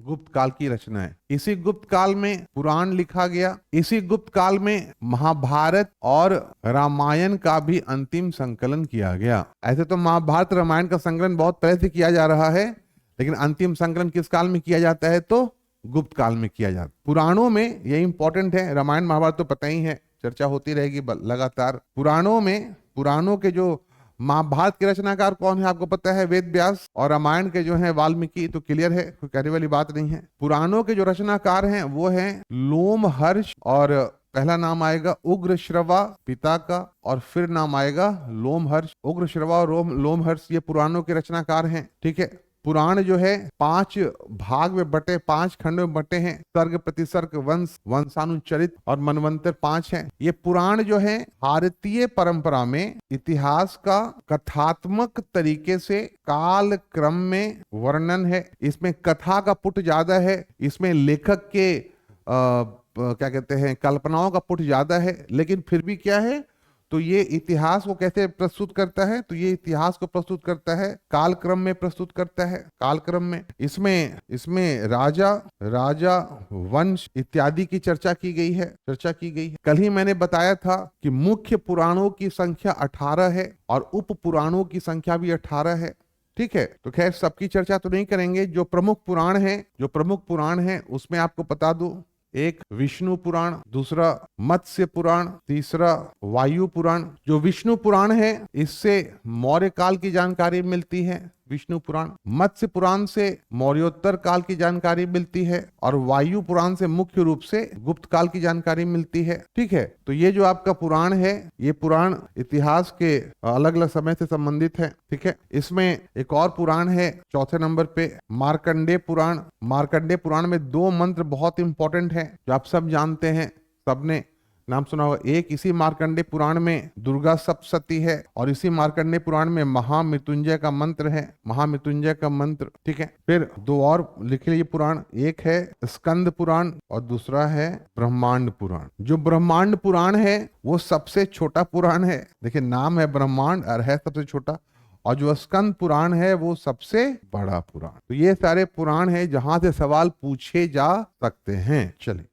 गुप्त काल की रचना है। इसी गुप्त काल में पुराण लिखा गया, इसी गुप्त काल में महाभारत और रामायण का भी अंतिम संकलन किया गया। ऐसे तो महाभारत रामायण का संकलन बहुत पहले से किया जा रहा है, लेकिन अंतिम संकलन किस काल में किया जाता है? तो गुप्त काल में किया जाता है। पुराणों में ये इंपॉर्टेंट है, रामायण महाभारत तो पता ही है, चर्चा होती रहेगी लगातार। पुराणों के जो महाभारत के रचनाकार कौन है आपको पता है? वेद व्यास। और रामायण के जो है वाल्मीकि, तो क्लियर है, कोई कहने वाली बात नहीं है। पुराणों के जो रचनाकार हैं वो हैं लोमहर्ष, और पहला नाम आएगा उग्रश्रवा पिता का, और फिर नाम आएगा लोमहर्ष। उग्रश्रवा और लोमहर्ष ये पुराणों के रचनाकार हैं। ठीक है, पुराण जो है 5 भाग में बटे, 5 खंड में बटे हैं। सर्ग, प्रतिसर्ग, वंश, वंशानुचरित और मनवंतर 5 हैं। ये पुराण जो है भारतीय परंपरा में इतिहास का कथात्मक तरीके से काल क्रम में वर्णन है। इसमें कथा का पुट ज्यादा है, इसमें लेखक के क्या कहते हैं, कल्पनाओं का पुट ज्यादा है, लेकिन फिर भी क्या है, तो ये इतिहास को कैसे प्रस्तुत करता है? तो ये इतिहास को प्रस्तुत करता है कालक्रम में, प्रस्तुत करता है कालक्रम में। इसमें राजा वंश इत्यादि की चर्चा की गई है। कल ही मैंने बताया था कि मुख्य पुराणों की संख्या 18 है और उप पुराणों की संख्या भी 18 है। ठीक है, तो खैर सबकी चर्चा तो नहीं करेंगे। जो प्रमुख पुराण है उसमें आपको बता दूं, एक विष्णु पुराण, दूसरा मत्स्य पुराण, तीसरा वायु पुराण। जो विष्णु पुराण है इससे मौर्य काल की जानकारी मिलती है, विष्णु पुराण। मत्स्य पुराण से मौर्योत्तर काल की जानकारी मिलती है, और वायु पुराण से मुख्य रूप से गुप्त काल की जानकारी मिलती है। ठीक है, तो ये जो आपका पुराण है, ये पुराण इतिहास के अलग अलग समय से संबंधित है। ठीक है, इसमें एक और पुराण है चौथे नंबर पे, मार्कंडेय पुराण। मार्कंडेय पुराण में 2 मंत्र बहुत इंपॉर्टेंट है जो आप सब जानते हैं, सबने नाम सुना होगा। एक इसी मार्कंडेय पुराण में दुर्गा सप्तशती है, और इसी मार्कंडेय पुराण में महामृत्युंजय का मंत्र है, महामृत्युंजय का मंत्र। ठीक है, फिर 2 और लिखे ये पुराण, एक है स्कंद पुराण और दूसरा है ब्रह्मांड पुराण। जो ब्रह्मांड पुराण है वो सबसे छोटा पुराण है। देखिए, नाम है ब्रह्मांड और है सबसे छोटा, और जो स्कंद पुराण है वो सबसे बड़ा पुराण। तो ये सारे पुराण है जहां से सवाल पूछे जा सकते हैं। चलिए।